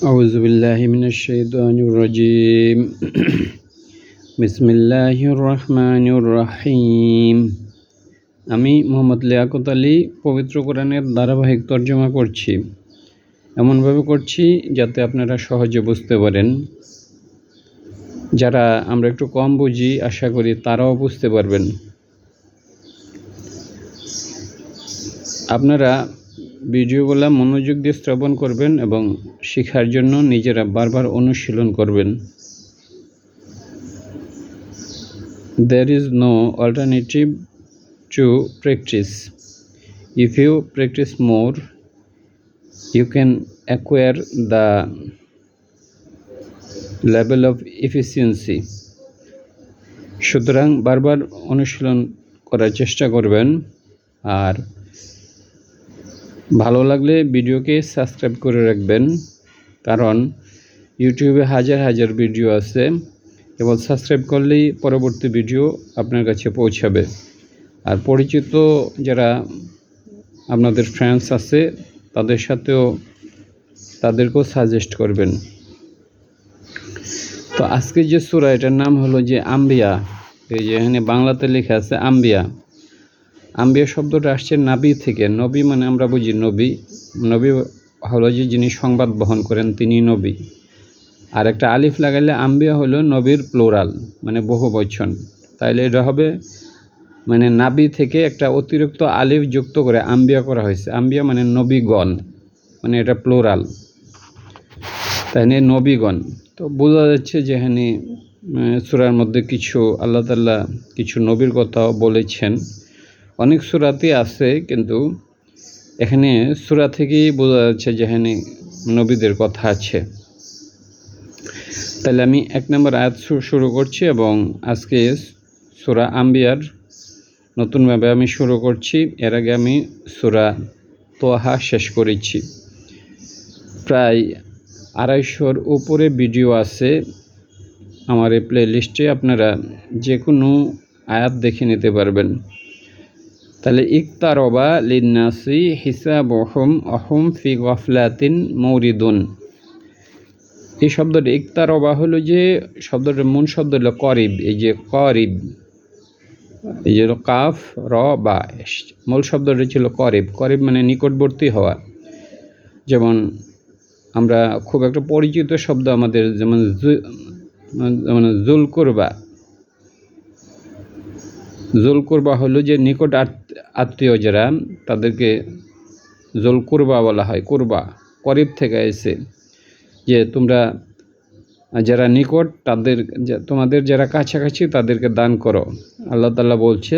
أعوذ بالله من الشيطان الرجيم بسم الله الرحمن الرحيم আমি মোহাম্মদ লিয়াকত আলী পবিত্র কোরআনের ধারাবাহিক তর্জমা করছি। এমনভাবে করছি যাতে আপনারা সহজে বুঝতে পারেন। যারা আমরা একটু কম বুঝি আশা করি তারাও বুঝতে পারবেন। আপনারা ভিডিওগুলো মনোযোগ দিয়ে শ্রবণ করবেন এবং শেখার জন্য নিজেরা বারবার অনুশীলন করবেন। There is no alternative to practice. If you practice more, you can acquire the level of efficiency. সুতরাং বারবার অনুশীলন করার চেষ্টা করবেন। আর ভালো লাগলে ভিডিওকে সাবস্ক্রাইব করে রাখবেন, কারণ ইউটিউবে হাজার হাজার ভিডিও আছে, কেবল সাবস্ক্রাইব করলেই পরবর্তী ভিডিও আপনার কাছে পৌঁছাবে। আর পরিচিত যারা আপনাদের ফ্রেন্ডস আছে তাদেরকেও সাজেস্ট করবেন। তো আজকে যে সূরা, এটার নাম হলো যে আম্বিয়া। এই যে এখানে বাংলাতে লেখা আছে আম্বিয়া। আম্বিয়া শব্দটা আসছে নাবি থেকে। নবী মানে আমরা বুঝি নবী। নবী হলো যে যিনি সংবাদ বহন করেন, তিনি নবী। আর একটা আলিফ লাগাইলে আম্বিয়া হলো নবীর প্লোরাল, মানে বহু বচন। তাইলে এটা হবে মানে নাবি থেকে একটা অতিরিক্ত আলিফ যুক্ত করে আম্বিয়া করা হয়েছে। আম্বিয়া মানে নবীগণ, মানে এটা প্লোরাল, তাই নিয়ে নবীগণ। তো বোঝা যাচ্ছে যে এখানে সূরার মধ্যে কিছু আল্লাহ তাআলা কিছু নবীর কথাও বলেছেন। অনেক সূরাতে আছে, কিন্তু এখানে সূরা থেকেই বোঝা যাচ্ছে যে এখানে নবীদের কথা আছে। তাহলে আমি 1 নম্বর আয়াত শুরু করছি এবং আজকে সূরা আম্বিয়ার নতুনভাবে আমি শুরু করছি। এর আগে আমি সূরা তোহা শেষ করেছি। প্রায় 250-র উপরে ভিডিও আছে আমার এই প্লে লিস্টে, আপনারা যে কোনো আয়াত দেখে নিতে পারবেন। তাহলে ইকতারবা লিন্নাসি হিসাবুহুম ওয়াহুম ফি গাফলাতিন মুরিদুন। এই শব্দটা ইকতারবা হলো যে শব্দটার মূল শব্দ হলো করিব। এই যে করিব, এই যে কাফ র বা, মূল শব্দটা ছিল করিব। করিব মানে নিকটবর্তী হওয়া। যেমন আমরা খুব একটা পরিচিত শব্দ আমাদের, যেমন জুল কুরবা। জুল কুরবা হলো যে নিকট আত্মীয় যারা, তাদেরকে জুল কুরবা বলা হয়। কুরবা করিব থেকে এসে, যে তোমরা যারা নিকট তোমাদের যারা কাছাকাছি তাদেরকে দান করো। আল্লাহ তাআলা বলছে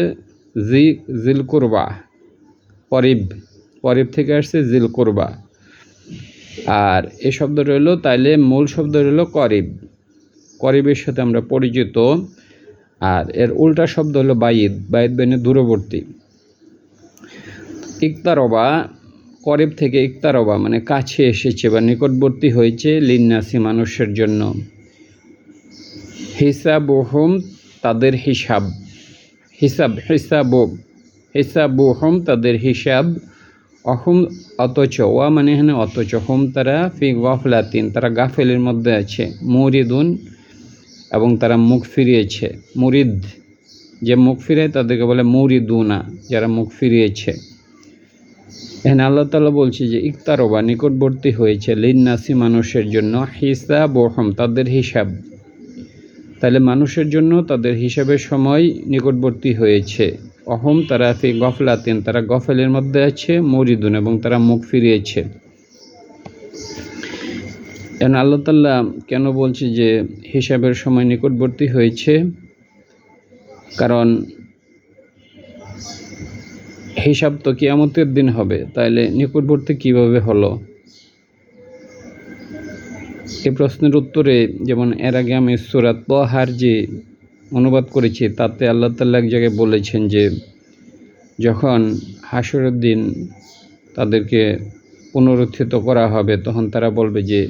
জিল কুরবা, করিব থেকে আসছে জিল কুরবা। আর এই শব্দটা হলো, তাইলে মূল শব্দ হলো করিবের সাথে আমরা পরিচিত। আর এর উল্টা শব্দ হলো বাইদ মানে দূরবর্তী। ইকতারবা, করিব থেকে ইকতারবা মানে কাছে এসেছে বা নিকটবর্তী হয়েছে, লিন্নাসি মানুষের জন্য। হিসাবুহুম তাদের হিসাব, হিসাবুহুম তাদের হিসাব, অহুম অথচ, ওয়া মানে এখানে অথচ, হুম তারা, ফি গাফলাতিন তারা গাফেলের মধ্যে আছে, মুরিদুন এবং তারা মুখ ফিরিয়েছে। মুরিদ যে মুখ ফিরায় তাদেরকে বলে মুরিদুনা, যারা মুখ ফিরিয়েছে। এখানে আল্লাহ তাআলা বলছে যে ইকতারবা নিকটবর্তী হয়েছে, লিন্নাসি মানুষের জন্য, হিসাবুহুম তাদের হিসাব। তাহলে মানুষের জন্য তাদের হিসাবের সময় নিকটবর্তী হয়েছে। অহম তারা ফি গফলাতিন তারা গফলের মধ্যে আছে, মুরিদুন এবং তারা মুখ ফিরিয়েছে। এখন আল্লাহ তাআলা কেন বলছে যে হিসাবের সময় নিকটবর্তী হয়েছে? কারণ হিসাব তো কিয়ামতের দিন হবে, তাইলে নিকটবর্তী কিভাবে হলো? এই প্রশ্নের উত্তরে, যেমন এর আগে আমি সূরা তোহার যে অনুবাদ করেছি, তাতে আল্লাহ তাআলা এক জায়গায় বলেছেন যে যখন হাসরের দিন তাদেরকে পুনরুত্থিত করা হবে, তখন তারা বলবে যে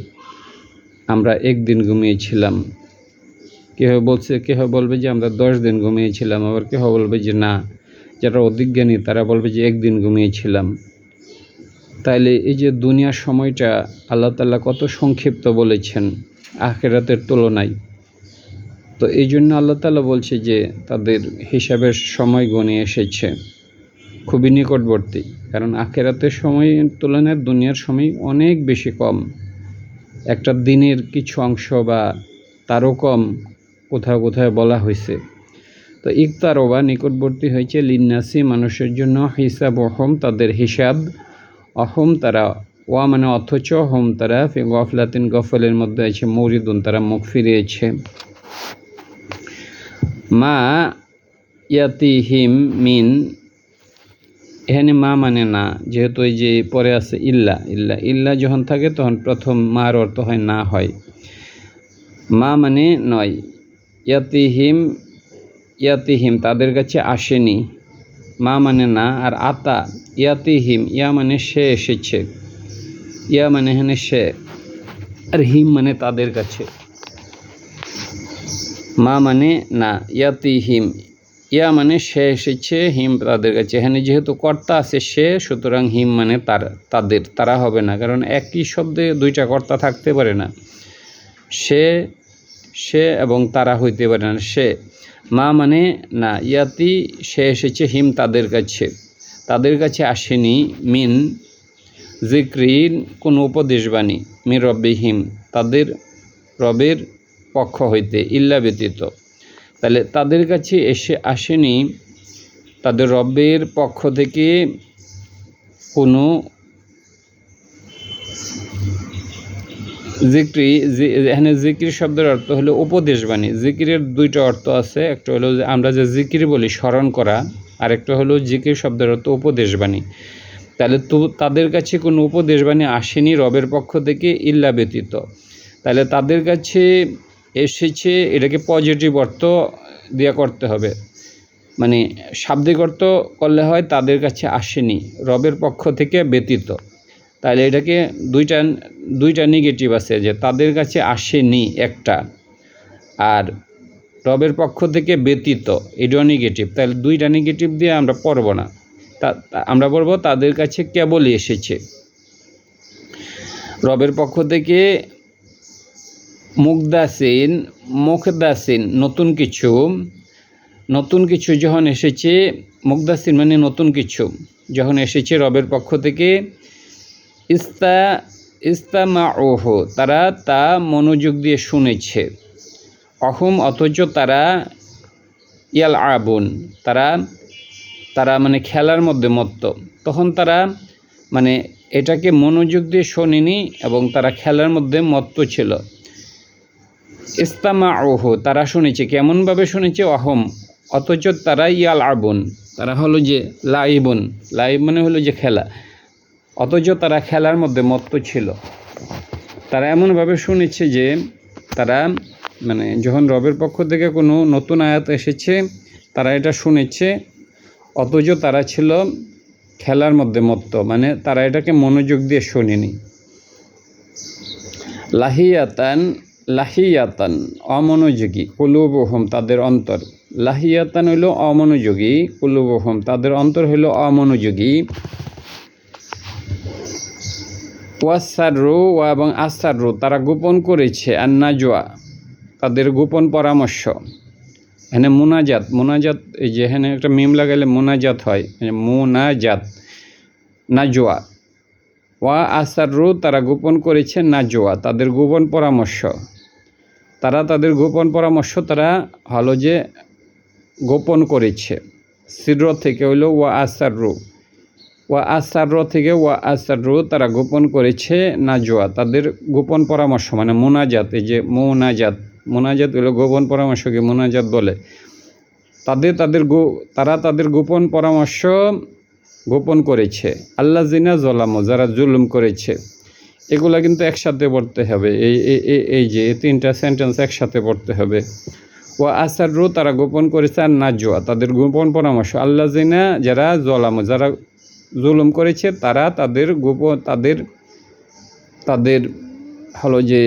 আমরা 1 দিন ঘুমিয়েছিলাম। কেউ বলবে যে আমরা 10 দিন ঘুমিয়েছিলাম। আবার কেউ বলবে যে না, যারা অধিজ্ঞানী তারা বলবে যে 1 দিন ঘুমিয়েছিলাম। তাইলে এই যে দুনিয়ার সময়টা আল্লাহ তাআলা কত সংক্ষিপ্ত বলেছেন আখিরাতের তুলনায়। তো এই জন্য আল্লাহ তাআলা বলছে যে তাদের হিসাবের সময় গণিয়ে এসেছে, খুবই নিকটবর্তী। কারণ আখিরাতের সময়ের তুলনায় দুনিয়ার সময় অনেক বেশি কম, একটা দিনের কিছু অংশ বা তারও কম কোথাও কোথাও বলা হয়েছে। তো ইকতারবা নিকটবর্তী হয়েছে লিন্নাসি মানুষের জন্য, হিসাব অহম তাদের হিসাব, অহম তারা, ওয়া মানে অথচ, হোম তারা ফি গফলাতিন গফলের মধ্যে আছে, মৌরিদুন তারা মুখ ফিরিয়েছে। মা ইয়াতিহিম মিন, এখানে মা মানে না, যেহেতু এই যে পরে আছে ইল্লা, ইল্লা ইল্লা যখন থাকে তখন প্রথম মার অর্থ হয় না হয়, মা মানে নয়। ইয়াতিহিম, ইয়াতিহিম তাদের কাছে আসেনি, মা মানে না, আর আতা ইয়াতিহিম, ইয়া মানে সে এসেছে, ইয়া মানে এখানে সে, আর হিম মানে তাদের কাছে। মা মানে না, ইয়াতিহিম, ইয়া মানে সে এসেছে, হিম তাদের কাছে। এখানে যেহেতু কর্তা আছে সে, সুতরাং হিম মানে তাদের, তারা হবে না, কারণ একই শব্দে দুইটা কর্তা থাকতে পারে না, সে সে এবং তারা হইতে পারে না, সে। মা মানে না, ইয়াতি সে এসেছে, হিম তাদের কাছে, তাদের কাছে আসেনি, মিন জিক্রিন কোন উপদেশবাণী, মিন রব্বিহিম তাদের রবের পক্ষ হইতে, ইল্লা ব্যতীত। তাহলে তাদের কাছে আসেনি তাদের রবের পক্ষ থেকে কোনো জিক্রি। এখানে জিকির শব্দের অর্থ হলো উপদেশবাণী। জিকিরের দুইটা অর্থ আছে, একটা হলো যে আমরা যে জিকির বলি স্মরণ করা, আর একটা হলো জিকির শব্দের অর্থ উপদেশবাণী। তাহলে তো তাদের কাছে কোনো উপদেশবাণী আসেনি রবের পক্ষ থেকে, ইল্লা ব্যতীত। তাহলে তাদের কাছে এসেছে, এটাকে পজিটিভ অর্থ দিয়ে করতে হবে, মানে শাব্দিক অর্থ করলে হয় তাদের কাছে আসেনি রবের পক্ষ থেকে ব্যতীত। তাহলে এটাকে দুইটা নেগেটিভ আছে, যে তাদের কাছে আসেনি একটা, আর রবের পক্ষ থেকে ব্যতীত এটাও নেগেটিভ। তাহলে দুইটা নেগেটিভ দিয়ে আমরা পড়ব না, আমরা বলবো তাদের কাছে কেবলই এসেছে রবের পক্ষ থেকে। মুকদাসিন, মুখদাসিন নতুন কিছু, নতুন কিছু যখন এসেছে, মুকদাসিন মানে নতুন কিছু যখন এসেছে রবের পক্ষ থেকে, ইস্তামাউহ তারা তা মনোযোগ দিয়ে শুনেছে, অহুম অথচ তারা, ইয়াল আবুন তারা মানে খেলার মধ্যে মত্ত। তখন তারা মানে এটাকে মনোযোগ দিয়ে শোনেনি এবং তারা খেলার মধ্যে মত্ত ছিল। ইস্তামাউহ তারা শুনেছে, কেমনভাবে শুনেছে, অহম অথচ তারা, ইয়াল আবুন তারা হলো যে লাইবুন, লাইব মানে হলো যে খেলা, অথচ তারা খেলার মধ্যে মত্ত ছিল। তারা এমনভাবে শুনেছে যে তারা মানে যখন রবের পক্ষ থেকে কোনো নতুন আয়াত এসেছে তারা এটা শুনেছে, অথচ তারা ছিল খেলার মধ্যে মত্ত, মানে তারা এটাকে মনোযোগ দিয়ে শোনেনি। লাহিয়াতান, লাহিয়াতান অমনোযোগী, কুলুবুহুম তাদের অন্তর, লাহিয়াতান হইল অমনোযোগী, কুলুবুহুম তাদের অন্তর হইল অমনোযোগী। ওয়াসাররু ওয়া এবং আসাররু তারা গোপন করেছে, আর নাজওয়া তাদের গোপন পরামর্শ। এখানে মুনাজাত, মুনাজাত এই যে এখানে একটা মিম লাগাইলে মুনাজাত হয়, মুনাজাত, নাজওয়া। ওয়া আসাররু তারা গোপন করেছে, নাজওয়া তাদের গোপন পরামর্শ, তারা তাদের গোপন পরামর্শ তারা হলো যে গোপন করেছে। সির থেকে হইল ওয়া আসাররু, ওয়া আসার থেকে ওয়া আসাররু তারা গোপন করেছে, নাজওয়া তাদের গোপন পরামর্শ, মানে মুনাজাত। এই যে মুনাজাত, মুনাজাত হলো গোপন পরামর্শকে মুনাজাত বলে। তারা তাদের গোপন পরামর্শ গোপন করেছে। আল্লাযিনা যালামু যারা জুলুম করেছে, এগুলা কিন্তু একসাথে পড়তে হবে, এই যে তিনটা সেন্টেন্স একসাথে পড়তে হবে। ওয়া আসাররু তারা গোপন করেছে, আর নাজওয়া তাদের গোপন পরামর্শ। আল্লাযিনা যারা যালামু যারা জুলুম করেছে তারা তাদের গোপন তাদের হলো যে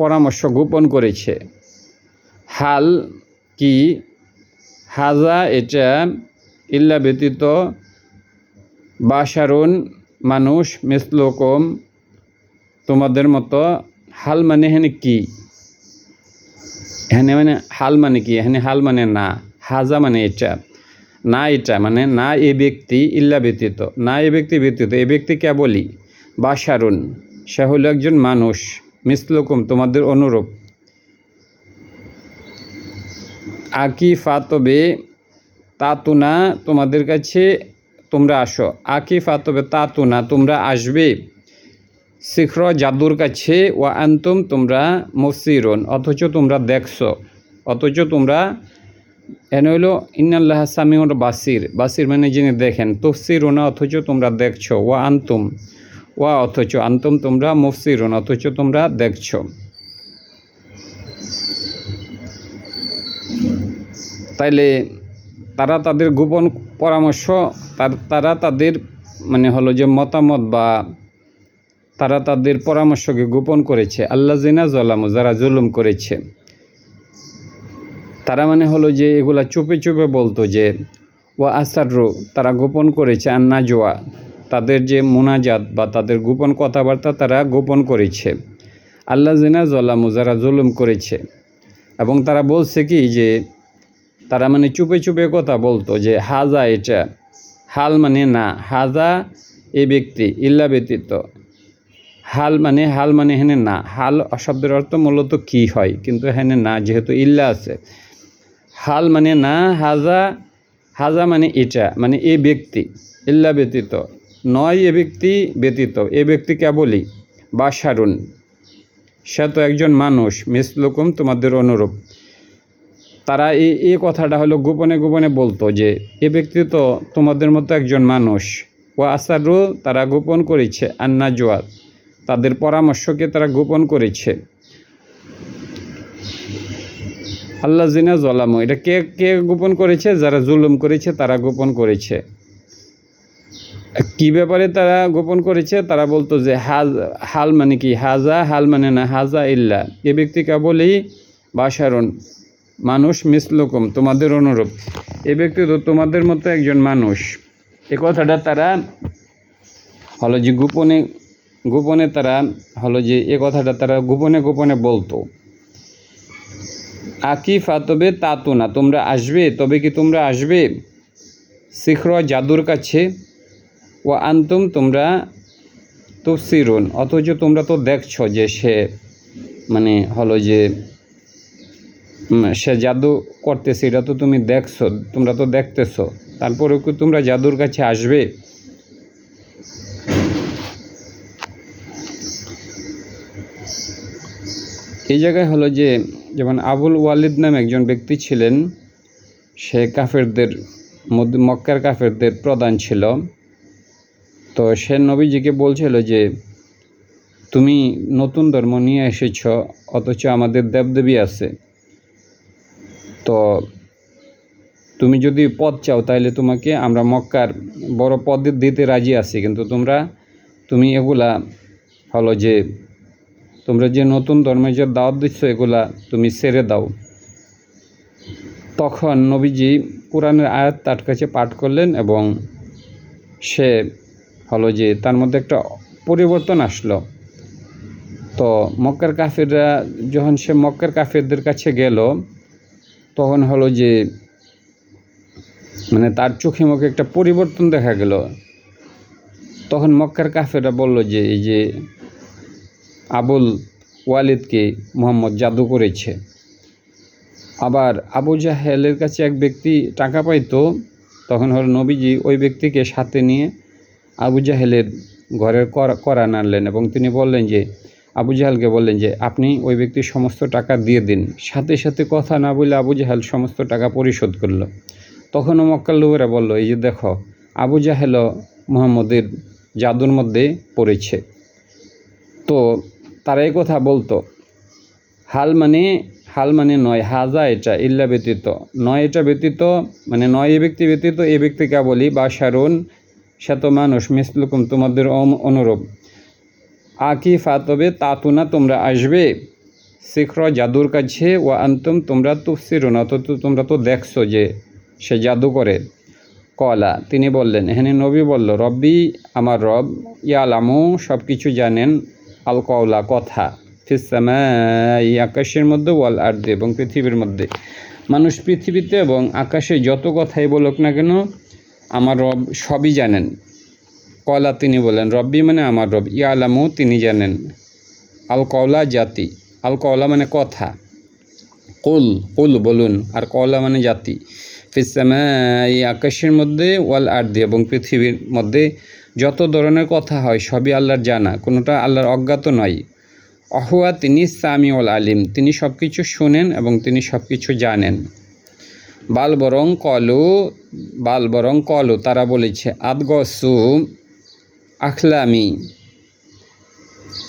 পরামর্শ গোপন করেছে। হাল কি, হাজা এটা, ইল্লা ব্যতীত, বাশারুন মানুষ মিসলুকুম তোমাদের মতো। হাল মানে এখানে কি? এখানে মানে হাল মানে কি? এখানে হাল মানে না, হাজা মানে এটা, না এটা মানে না এ ব্যক্তি ইল্লা ব্যতীত, না এ ব্যক্তি ব্যতীত। এ ব্যক্তি কেবলই বাশারুন, সে হলো একজন মানুষ, মিসলুকুম তোমাদের অনুরূপ। আকি ফাতবে তাতুনা তোমাদের কাছে তোমরা আসো, আকি ফাতবে তাতুনা তোমরা আসবে, শিখ্র জাদুর কাছে, ও আন্তুম তোমরা মুসিরুন অথচ তোমরা দেখছো, অথচ তোমরা এনে হইল ইন্নাল্লাহ সামিউন বাসির, বাসির মানে যিনি দেখেন, তুফসিরুনা অথচ তোমরা দেখছো, ও আন্তুম ওয়া অথচ আন্তুম তোমরা মুফসিরুন অথচ তোমরা দেখছো। তাইলে তারা তাদের গোপন পরামর্শ, তারা তাদের মানে হলো যে মতামত বা তারা তাদের পরামর্শকে গোপন করেছে। আল্লাযিনা যালামু যারা জুলুম করেছে, তারা মানে হলো যে এগুলা চুপে চুপে বলতো যে ওয়া আসারু তারা গোপন করেছে, আন্নাজওয়া তাদের যে মুনাজাত বা তাদের গোপন কথাবার্তা তারা গোপন করেছে। আল্লাযিনা যালামু যারা জুলুম করেছে, এবং তারা বলছে কি যে তারা মানে চুপে চুপে কথা বলতো যে হাজা এটা, হাল মানে না, হাজা এ ব্যক্তি ইল্লা ব্যতীত। হাল মানে এখানে না, হাল শব্দের অর্থ মূলত কি হয়, কিন্তু এখানে না যেহেতু ইল্লা আছে। হাল মানে না, হাজা মানে এটা মানে এ ব্যক্তি, ইল্লা ব্যতীত নয় এ ব্যক্তি ব্যতীত, এ ব্যক্তি কেবলই বাশারুন সে তো একজন মানুষ, মিসলুকুম তোমাদের অনুরূপ। তারা এই কথাটা হলো গোপনে গোপনে বলতো যে এ ব্যক্তি তো তোমাদের মতো একজন মানুষ। ও আসারু তারা গোপন করেছে, আন্নাজওয়া তাদের পরামর্শকে তারা গোপন করেছে। আল্লাযিনা যালামু এটা কে কে গোপন করেছে? যারা জুলুম করেছে তারা গোপন করেছে। কি ব্যাপারে তারা গোপন করেছে? তারা বলতো যে হাল মানে কি, হাজা হাল মানে না, হাজা ইল্লা এ ব্যক্তি কেবলই বাশারুন মানুষ, মিসলুকুম তোমাদের অনুরূপ, এ ব্যক্তি তো তোমাদের মতো একজন মানুষ। এ কথাটা তারা হলো যে গোপনে গোপনে তারা হলো যে এ কথাটা তারা গোপনে গোপনে বলতো। আকি ফাতবে তাতুনা তোমরা আসবে, তবে কি তোমরা আসবে, শিখ্র জাদুর কাছে, ও আন্তুম তোমরা তুফসিরুন অথচ তোমরা তো দেখছো যে সে মানে হলো যে সে জাদু করতেছে, এটা তো তুমি দেখছো, তোমরা তো দেখতেছো, তারপরেও কি তোমরা জাদুর কাছে আসবে? এই জায়গায় হলো যে যেমন আবুল ওয়ালিদ নামে একজন ব্যক্তি ছিলেন, সে কাফেরদের মধ্যে মক্কার কাফেরদের প্রধান ছিল। তো সে নবীজিকে বলছিল যে তুমি নতুন ধর্ম নিয়ে এসেছ, অথচ আমাদের দেবদেবী আছে, তো তুমি যদি পদ চাও তাহলে তোমাকে আমরা মক্কার বড় পদ দিতে রাজি আছি, কিন্তু তুমি এগুলা হলো যে তোমরা যে নতুন ধর্মের যে দাওয়াত দিচ্ছ এগুলা তুমি ছেড়ে দাও। তখন নবীজি কোরআনের আয়াত তার কাছে পাঠ করলেন এবং সে হলো যে তার মধ্যে একটা পরিবর্তন আসলো। তো মক্কার কাফেররা যখন সে মক্কার কাফেরদের কাছে গেল, তখন হলো যে মানে তার চোখে মুখে একটা পরিবর্তন দেখা গেল। তখন মক্কার কাফেররা বলল যে এই যে আবুল ওয়ালিদকে মুহাম্মদ জাদু করেছে। আবার আবু জাহেলের কাছে এক ব্যক্তি টাকা পাইতো, তখন হলো নবীজি ওই ব্যক্তিকে সাথে নিয়ে আবু জাহেলের ঘরের করা নাড়লেন এবং তিনি বললেন যে আবু জাহেলকে বললেন যে আপনি ওই ব্যক্তির সমস্ত টাকা দিয়ে দিন। সাথে সাথে কথা না বলে আবু জাহেল সমস্ত টাকা পরিশোধ করলো। তখনও মক্কার লোকেরা বলল এই যে দেখো আবু জাহেলও মুহাম্মদের জাদুর মধ্যে পড়েছে। তো তারা এই কথা বলতো। হাল মানে নয়, হাজা এটা ইল্লা ব্যতীত নয়, এটা ব্যতীত মানে নয় এ ব্যক্তি ব্যতীত, এ ব্যক্তি কেবলই বাশারুন সে তো মানুষ, মিসলুকুম তোমাদের অনুরূপ। আকি ফাতবে তাতুনা তোমরা আসবে, শিখ্র জাদুর কাছে, ও আন্তুম তোমরা তুফসিরুন অথচ তোমরা তো দেখছো যে সে জাদু করে। কলা তিনি বললেন, এখানে নবী বলল, রব্বি আমার রব, ইয়ালামু সব কিছু জানেন, আল কওলা কথা, ফিস সামাই আকাশের মধ্যে, ওয়াল আরদি এবং পৃথিবীর মধ্যে। মানুষ পৃথিবীতে এবং আকাশে যত কথাই বলুক না কেন আমার রব সবই জানেন। কলা তিনি বলেন, রব্বি মানে আমার রব, ইয়ালামু তিনি জানেন, আল কওলা জাতি, আল কওলা মানে কথা, কুল কুল বলুন, আর কওলা মানে জাতি, ফিস সামাই আকাশের মধ্যে, ওয়াল আরদি এবং পৃথিবীর মধ্যে যত ধরনের কথা হয় সবই আল্লাহর জানা, কোনোটা আল্লাহর অজ্ঞাত নয়। অহুয়া তিনি সামিউল আলিম, তিনি সব কিছু শোনেন এবং তিনি সব কিছু জানেন। বাল বরং কলু তারা বলেছে, আদগসু আখলামি,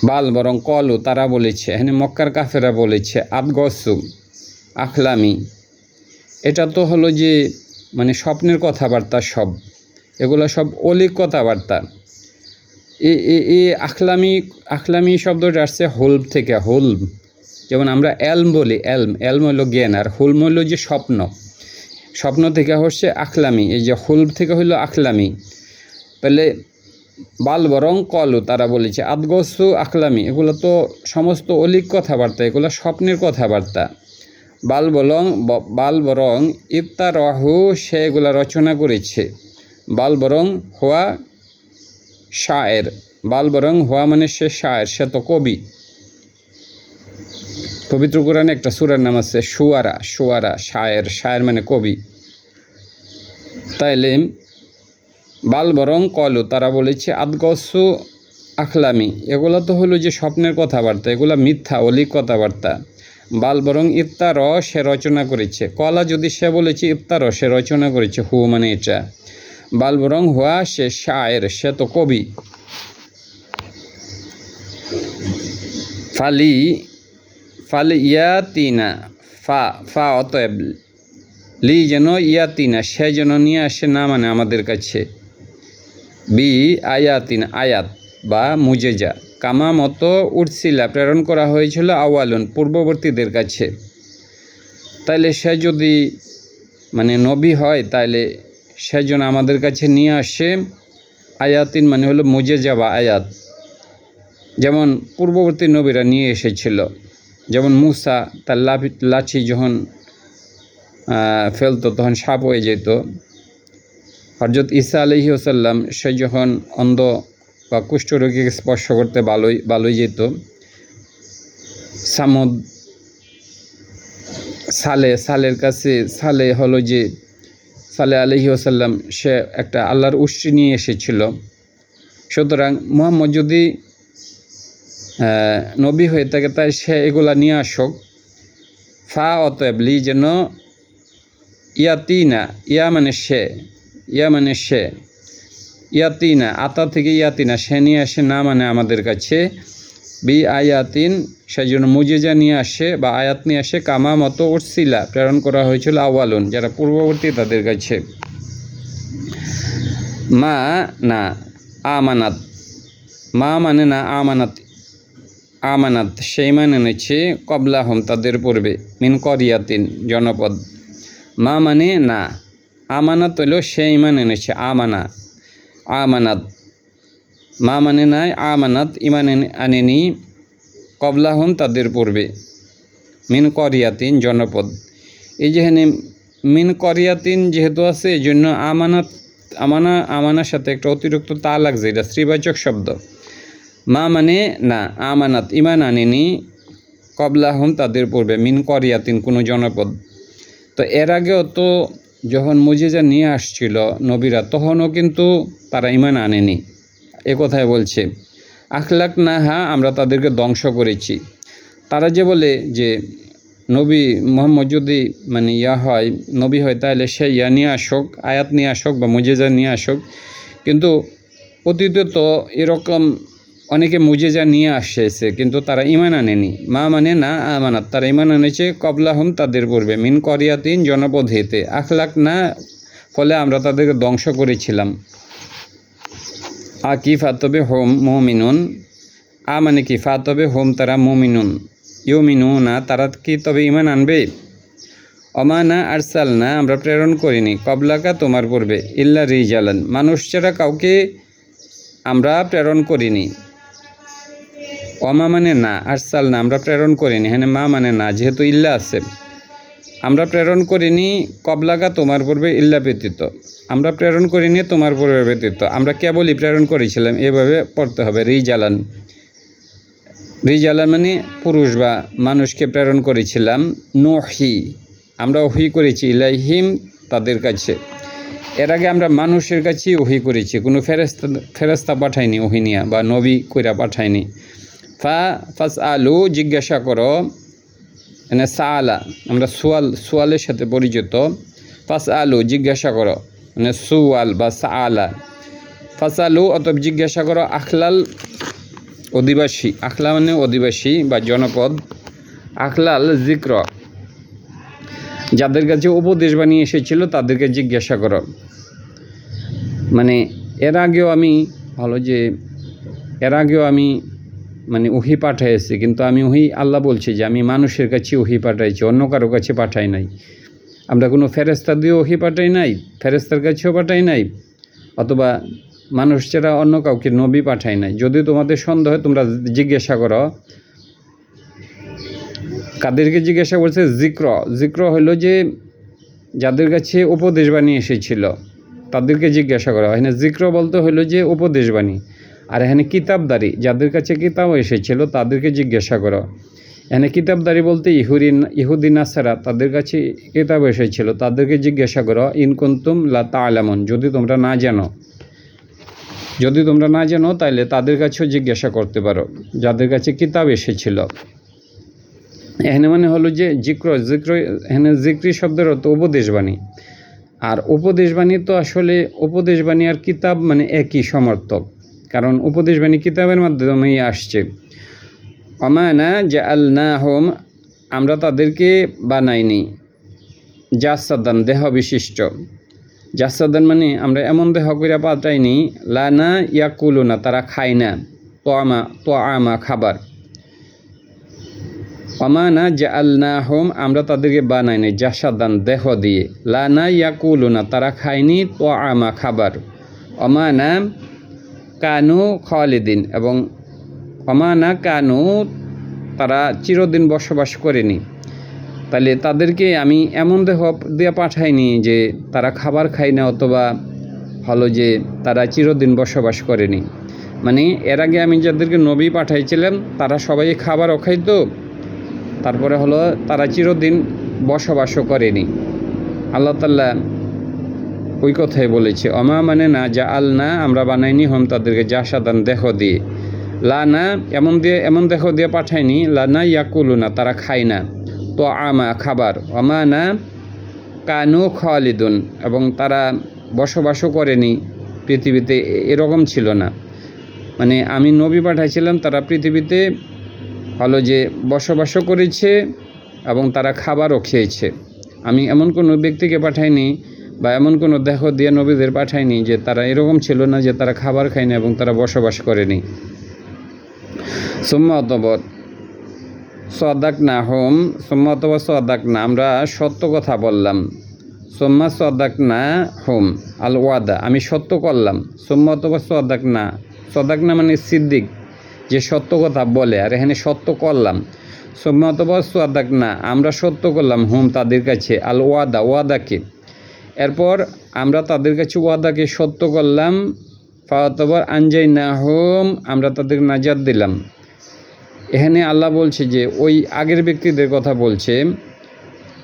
বাল বরং কলু তারা বলেছে, এখানে মক্কার কাফেরা বলেছে, আদগসু আখলামি, এটা তো হলো যে মানে স্বপ্নের কথাবার্তা, সব এগুলো সব অলিক কথাবার্তা। এ আখলামি শব্দটা আসছে হোলম থেকে, হোলম, যেমন আমরা এলম বলি, এলম হলো জ্ঞান, আর হোলম হলো যে স্বপ্ন থেকে হচ্ছে আখলামি, এই যে হোলম থেকে হইলো আখলামি। তাহলে বাল বরং কলু তারা বলেছে, আদগসু আখলামি, এগুলো তো সমস্ত অলিক কথাবার্তা, এগুলো স্বপ্নের কথাবার্তা। বাল বরং ইফতারাহু সে এগুলা রচনা করেছে, বাল বরং হুয়া শায়ের, বাল বরং হুয়া মানে সে শায়ের, সে তো কবি। পবিত্র কোরআনে একটা সূরার নাম আছে শুয়ারা, শায়ের মানে কবি। তাইলে বাল বরং কলু তারা বলেছে, আদগসু আখলামি, এগুলো তো হলো যে স্বপ্নের কথাবার্তা, এগুলা মিথ্যা অলিক কথাবার্তা। বাল বরং ইফতার সে রচনা করেছে, কলা যদি সে বলেছে, ইফতার সে রচনা করেছে, হু মানে এটা। বাল বরং হুয়া সে শায়ের, সে তো কবি। ফালি ইয়াতিনা, ফা অতএব, লি যেন ইয়াতিনা সে যেন নিয়ে আসে, না মানে আমাদের কাছে, বি আয়াতিনা আয়াত বা মুজেজা, কামা মতো উরসিলা প্রেরণ করা হয়েছিল, আওয়ালুন পূর্ববর্তীদের কাছে। তাইলে সে যদি মানে নবী হয় তাইলে সে যেন আমাদের কাছে নিয়ে আসে, আয়াতিন মানে হলো মুজেজা বা আয়াত, যেমন পূর্ববর্তী নবীরা নিয়ে এসেছিল। যেমন মুসা তার লাঠি যখন ফেলতো তখন সাপ হয়ে যেত। হযরত ঈসা আলাইহিস সালাম সে যখন অন্ধ বা কুষ্ঠরোগীকে স্পর্শ করতে ভালোই যেত। সালের কাছে হলো যে সালেহ আলাইহিস সালাম সে একটা আল্লাহর উষ্ট্রি নিয়ে এসেছিল। সুতরাং মুহাম্মদ যদি নবী হয়ে থাকে তাই সে এগুলা নিয়ে আসুক। ফা অতএব লি যেন ইয়াতিনা, ইয়া মানে সে, ইয়াতিনা আতা থেকে ইয়াতিনা সে নিয়ে আসে, না মানে আমাদের কাছে, বি আয়াতিন সেই জন্য মুজিজা নিয়ে আসে বা আয়াত নিয়ে আসে, কামা মতো উরসিলা প্রেরণ করা হয়েছিল, আওয়ালুন যারা পূর্ববর্তী তাদের কাছে। মা না আমানাত, মা মানে না আমানাত সেই মানে এনেছে, কবলাহম তাদের পূর্বে, মিন করিয়াতিন জনপদ। মা মানে না, আমানাত হইল সে ইমান এনেছে, আমানাত, মা মানে নাই, আমানাত ইমান আনেনি, কবলাহম তাদের পূর্বে, মিন করিয়াতিন জনপদ। এই যেখানে মিন করিয়াতিন যেহেতু আছে এই জন্য আমানার সাথে একটা অতিরিক্ত তা লাগছে, এটা স্ত্রীবাচক শব্দ। মা মানে না, আমানাত ইমান আনেনি, কবলাহম তাদের পূর্বে, মিন করিয়াতিন কোনো জনপদ। তো এর আগেও তো যখন মুজিজা নিয়ে আসছিল নবীরা তখনও কিন্তু তারা ইমান আনেনি, এ কথাই বলছে। আখলাক না হা আমরা তাদেরকে ধ্বংস করেছি। তারা যে বলে যে নবী মুহাম্মদ যদি মানে নবী হয় তাহলে সে নিয়ে আসুক, আয়াত নিয়ে আসুক বা মুজিজা নিয়ে আসুক, কিন্তু অতীতে তো এরকম অনেকে মুজিজা নিয়ে আসছে কিন্তু তারা ইমান আনেনি। মা মানে না আমানাত তারা ইমান আনেছে, কবলাহম তাদের পূর্বে, মিন করিয়াতিন জনপদ হইতে, আখলাক না ফলে আমরা তাদেরকে ধ্বংস করেছিলাম। কি ফাতবে হোম মুমিনুন, মানে কি ফাতবে হোম তারা মুমিনুন, ইউমিনু না তারা কি তবে ইমান আনবে। অমানা আরসালনা আমরা প্রেরণ করিনি কবলাকা তোমার পূর্বে ইল্লা রিজালান মানুষ ছাড়া কাউকে আমরা প্রেরণ করিনি। অমা মানে না, আরসালনা আমরা প্রেরণ করিনি, হ্যাঁ মা মানে না, যেহেতু ইল্লা আছে। আমরা প্রেরণ করিনি কবলাকা তোমার পূর্বে ইল্লা ব্যতীত, আমরা প্রেরণ করিনি তোমার পূর্বে ব্যতীত, আমরা কেবলই প্রেরণ করেছিলাম, এভাবে পড়তে হবে। রিজালান, রিজালান মানে পুরুষ বা মানুষকে প্রেরণ করেছিলাম। নহি আমরা ওহি করেছি, ইলাইহিম তাদের কাছে। এর আগে আমরা মানুষের কাছেই ওহি করেছি, কোনো ফেরেস্তা পাঠাইনি ওহিনিয়া বা নবী কইরা পাঠাইনি। ফাস আলু জিজ্ঞাসা করো, মানে সাআলা আমরা সোয়ালের সাথে পরিচিত। ফাস আলু জিজ্ঞাসা করো মানে সুয়াল বা সাআলা। ফাস আলু অতএব জিজ্ঞাসা করো আখলাল অধিবাসী, আখলা মানে অধিবাসী বা জনপদ, আখলাল জিক্র যাদের কাছে উপদেশ বানিয়ে এসেছিল তাদেরকে জিজ্ঞাসা করো। মানে এর আগেও আমি মানে ওহি পাঠাইছি, কিন্তু আমি ওহি আল্লাহ বলছি যে আমি মানুষের কাছে ওহি পাঠাইছি, অন্য কারো কাছে পাঠাই নাই। আমরা কোনো ফেরেস্তা দিয়ে ওহি পাঠাই নাই, ফেরেস্তার কাছেও পাঠাই নাই, অথবা মানুষ ছাড়া অন্য কাউকে নবী পাঠাই নাই। যদি তোমাদের সন্দেহ হয় তোমরা জিজ্ঞাসা করো। কাদেরকে জিজ্ঞাসা করছে? জিক্র হলো যে যাদের কাছে উপদেশ বাণী এসেছিল তাদেরকে জিজ্ঞাসা করা হয়। এখানে জিক্র বলতে হলো যে উপদেশ বাণী, আর এখানে কিতাবদারি যাদের কাছে কিতাব এসেছিল তাদেরকে জিজ্ঞাসা করা। এখানে কিতাবদারি বলতে ইহুদি নাসারা তাদের কাছে কিতাব এসেছিল তাদেরকে জিজ্ঞাসা করো। ইনকুন্তুম লা তা'লামুন যদি তোমরা না জানো তাহলে তাদের কাছেও জিজ্ঞাসা করতে পারো যাদের কাছে কিতাব এসেছিল। এখানে মানে হলো যে জিক্র এখানে জিক্রি শব্দের অর্থ উপদেশবাণী, আর উপদেশবাণী তো আসলে উপদেশবাণী আর কিতাব মানে একই সমর্থক, কারণ উপদেশবাণী কিতাবের মাধ্যমেই আসছে। অমানা জাআলনাহুম আমরা তাদেরকে বানাইনি জাসাদান দেহ বিশিষ্ট। জাসাদান মানে আমরা এমন দেহ কইরা পাঠাইনি, লানা ইয়াকুলুনা তারা খায় না, তোয়ামা খাবার। অমানা জাআলনাহুম আমরা তাদেরকে বানাইনি জাসাদান দেহ দিয়ে, লানা ইয়াকুলুনা তারা খায়নি তোয়ামা খাবার। অমানা কানু খালিদিন এবং অমানা কানু তারা চিরদিন বসবাস করেনি। তাহলে তাদেরকে আমি এমন দেহ দিয়ে পাঠাইনি যে তারা খাবার খায় না, অথবা হলো যে তারা চিরদিন বসবাস করেনি। মানে এর আগে আমি যাদেরকে নবী পাঠাইছিলাম তারা সবাই খাবারও খাইতো, তারপরে হলো তারা চিরদিন বসবাসও করেনি। আল্লাহ তাআলা ওই কথাই বলেছে, অমা মানে না জাআলনা আমরা বানাইনি হোম তাদেরকে জাসাদান দেহ দিয়ে, লানা এমন দেহ দিয়ে পাঠাইনি, লানা ইয়াকুলুনা তারা খায় না, তো আমা খাবার। অমানা কানু খালিদুন এবং তারা বসবাসও করেনি পৃথিবীতে, এরকম ছিল না। মানে আমি নবী পাঠাইছিলাম তারা পৃথিবীতে হলো যে বসবাসও করেছে এবং তারা খাবারও খেয়েছে। আমি এমন কোনো ব্যক্তিকে পাঠাইনি বা এমন কোনো দেহ দিয়ে নবীদের পাঠাইনি যে তারা এরকম ছিল না যে তারা খাবার খায়নি এবং তারা বসবাস করেনি। সুম্মা অতঃপর সদাকনা আমরা সত্য কথা বললাম। সুম্মা সদাকনা হোম আল ওয়াদা আমি সত্য করলাম। সুম্মা অতঃপর সদাকনা মানে সিদ্দিক, যে সত্য কথা বলে, আর এখানে সত্য করলাম। সুম্মা অতঃপর সদাকনা আমরা সত্য করলাম হোম তাদের কাছে আল ওয়াদাকে। এরপর আমরা তাদের কাছে ওয়াদাকে সত্য করলাম। ফাতবার আনজাইনা হোম আমরা তাদের নাজাত দিলাম। এখানে আল্লাহ বলছে যে ওই আগের ব্যক্তিদের কথা বলছে,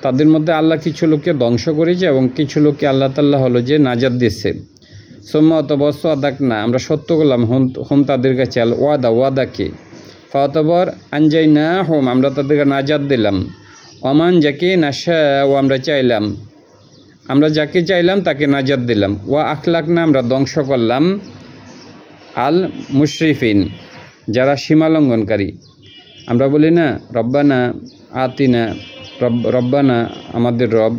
তাদের মধ্যে আল্লাহ কিছু লোককে ধ্বংস করেছে এবং কিছু লোককে আল্লাহ তাআলা হলো যে নাজাত দিচ্ছে। সুম্মা অতঃপর সাদাকনা আমরা সত্য করলাম হোম তাদের কাছে আল ওয়াদাকে। ফাতবার আনজাইনা হোম আমরা তাদেরকে নাজাত দিলাম। অমান যাকে নাশা ও আমরা যাকে চাইলাম তাকে নাজাত দিলাম। ওয়া আখলাকনা আমরা ধ্বংস করলাম আল মুশরিফিন যারা সীমালঙ্ঘনকারী। আমরা বলি না রব্বানা আতিনা, রব্বানা আমাদের রব,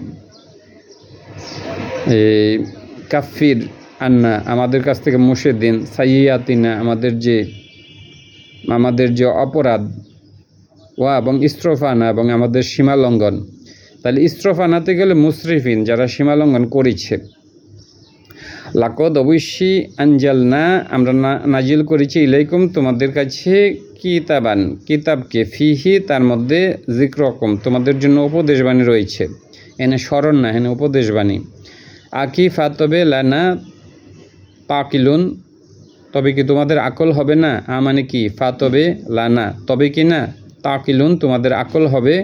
কাফির আন্না আমাদের কাছ থেকে মুছে দিন, সাইয়াতিনা আমাদের যে অপরাধ, ওয়া এবং ইস্ত্রফানা এবং আমাদের সীমালঙ্ঘন, তাহলে ইসরফ আনাতে গেলে মুসরিফিন, যারা সীমালঙ্ঘন করেছে। লাকদ অবশ্যই আনজালনা, আমরা নাজিল করেছি, ইলাইকুম তোমাদের কাছে, কিতাবান কিতাবকে, ফিহি তার মধ্যে, যিকরকুম তোমাদের জন্য উপদেশবাণী রয়েছে। এনে স্মরণ না, এনে উপদেশবাণী। আকি ফাতবে লানা তাকিলুন, তবে কি তোমাদের আকল হবে না? মানে কি? ফাতবে লানা, তবে কি না? তাকিলুন তোমাদের আকল হবে।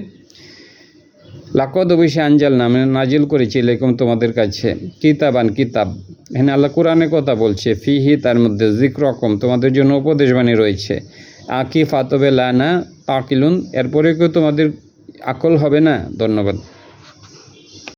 লাকদ অবশ্যই আনজাল না, মানে নাজিল করেছি, ইলাইকুম তোমাদের কাছে, কিতাবান কিতাব। এখানে আল্লাহ কোরআনের কথা বলছে, ফিহি তার মধ্যে, যিকরকুম তোমাদের জন্য উপদেশবাণী রয়েছে। আকি ফাতবে লানা তাকিলুন, এরপরে কেউ তোমাদের আকল হবে না? ধন্যবাদ।